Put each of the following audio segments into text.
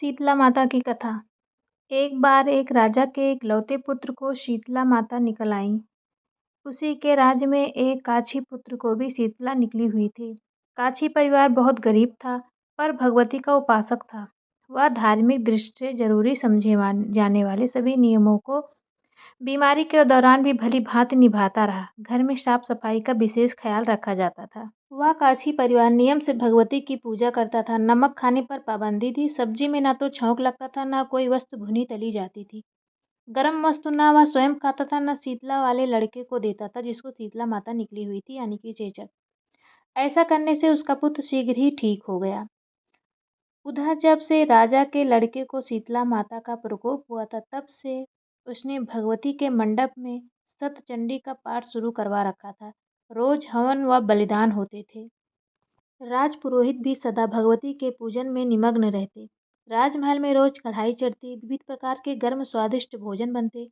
शीतला माता की कथा। एक बार एक राजा के इकलौते पुत्र को शीतला माता निकल आईं। उसी के राज्य में एक काछी पुत्र को भी शीतला निकली हुई थी। काछी परिवार बहुत गरीब था, पर भगवती का उपासक था। वह धार्मिक दृष्टि से जरूरी समझे जाने वाले सभी नियमों को बीमारी के दौरान भी भली भांति निभाता रहा। घर में साफ सफाई का विशेष ख्याल रखा जाता था। वह काछी परिवार नियम से भगवती की पूजा करता था। नमक खाने पर पाबंदी थी। सब्जी में ना तो छौंक लगता था, ना कोई वस्तु भुनी तली जाती थी। गरम वस्तु ना वह स्वयं खाता था, न शीतला वाले लड़के को देता था जिसको शीतला माता निकली हुई थी, यानी कि चेचक। ऐसा करने से उसका पुत्र शीघ्र ही ठीक हो गया। उधर जब से राजा के लड़के को शीतला माता का प्रकोप हुआ था, तब से उसने भगवती के मंडप में सतचंडी का पाठ शुरू करवा रखा था। रोज हवन व बलिदान होते थे। राजपुरोहित भी सदा भगवती के पूजन में निमग्न रहते। राजमहल में रोज कढ़ाई चढ़ती, विविध प्रकार के गर्म स्वादिष्ट भोजन बनते,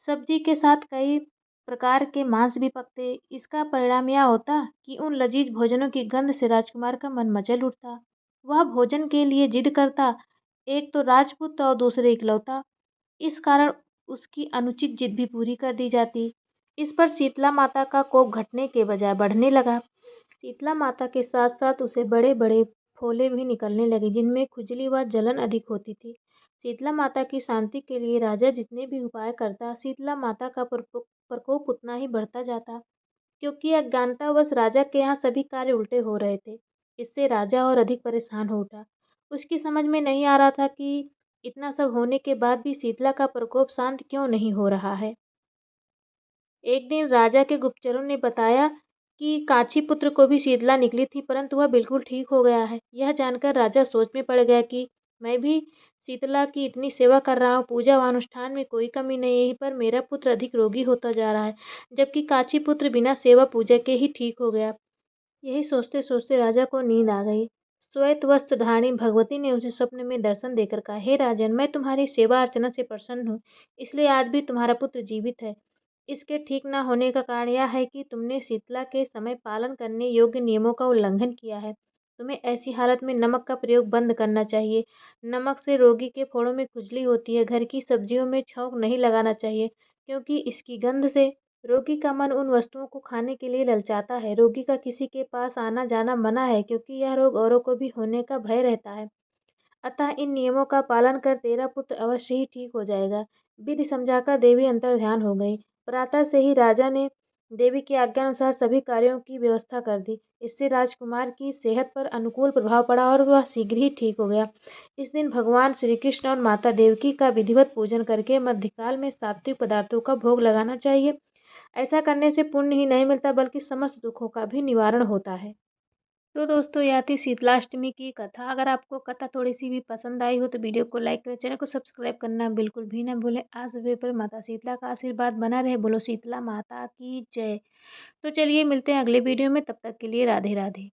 सब्जी के साथ कई प्रकार के मांस भी पकते। इसका परिणाम यह होता कि उन लजीज भोजनों की गंध से राजकुमार का मन मचल उठता। वह भोजन के लिए जिद करता, एक तो राजपुत्र और दूसरे इकलौता। इस कारण उसकी अनुचित जिद भी पूरी कर दी जाती। इस पर शीतला माता का कोप घटने के बजाय बढ़ने लगा। शीतला माता के साथ साथ उसे बड़े बड़े फोले भी निकलने लगे, जिनमें खुजली व जलन अधिक होती थी। शीतला माता की शांति के लिए राजा जितने भी उपाय करता, शीतला माता का प्रकोप उतना ही बढ़ता जाता, क्योंकि अज्ञानतावश राजा के यहाँ सभी कार्य उल्टे हो रहे थे। इससे राजा और अधिक परेशान हो उठा। उसकी समझ में नहीं आ रहा था कि इतना सब होने के बाद भी शीतला का प्रकोप शांत क्यों नहीं हो रहा है। एक दिन राजा के गुप्तचरों ने बताया कि कांची पुत्र को भी शीतला निकली थी, परंतु वह बिल्कुल ठीक हो गया है। यह जानकर राजा सोच में पड़ गया कि मैं भी शीतला की इतनी सेवा कर रहा हूँ, पूजा व अनुष्ठान में कोई कमी नहीं, यहीं पर मेरा पुत्र अधिक रोगी होता जा रहा है, जबकि कांची पुत्र बिना सेवा पूजा के ही ठीक हो गया। यही सोचते सोचते राजा को नींद आ गई। श्वेत वस्त्र धारिणी भगवती ने उसे स्वप्न में दर्शन देकर कहा, हे राजन, मैं तुम्हारी सेवा अर्चना से प्रसन्न हूँ, इसलिए आज भी तुम्हारा पुत्र जीवित है। इसके ठीक न होने का कारण यह है कि तुमने शीतला के समय पालन करने योग्य नियमों का उल्लंघन किया है। तुम्हें ऐसी हालत में नमक का प्रयोग बंद करना चाहिए। नमक से रोगी के फोड़ों में खुजली होती है। घर की सब्जियों में छौंक नहीं लगाना चाहिए, क्योंकि इसकी गंध से रोगी का मन उन वस्तुओं को खाने के लिए ललचाता है। रोगी का किसी के पास आना जाना मना है, क्योंकि यह रोग औरों को भी होने का भय रहता है। अतः इन नियमों का पालन कर तेरा पुत्र अवश्य ही ठीक हो जाएगा। विधि समझाकर देवी अंतर्ध्यान हो गई। प्रातः से ही राजा ने देवी की आज्ञानुसार सभी कार्यों की व्यवस्था कर दी। इससे राजकुमार की सेहत पर अनुकूल प्रभाव पड़ा और वह शीघ्र ही ठीक हो गया। इस दिन भगवान श्री कृष्ण और माता देवकी का विधिवत पूजन करके मध्यकाल में सात्विक पदार्थों का भोग लगाना चाहिए। ऐसा करने से पुण्य ही नहीं मिलता, बल्कि समस्त दुखों का भी निवारण होता है। तो दोस्तों, यह थी शीतलाष्टमी की कथा। अगर आपको कथा थोड़ी सी भी पसंद आई हो तो वीडियो को लाइक करें, चैनल को सब्सक्राइब करना बिल्कुल भी ना भूलें। आज सभी पर माता शीतला का आशीर्वाद बना रहे। बोलो शीतला माता की जय। तो चलिए मिलते हैं अगले वीडियो में, तब तक के लिए राधे राधे।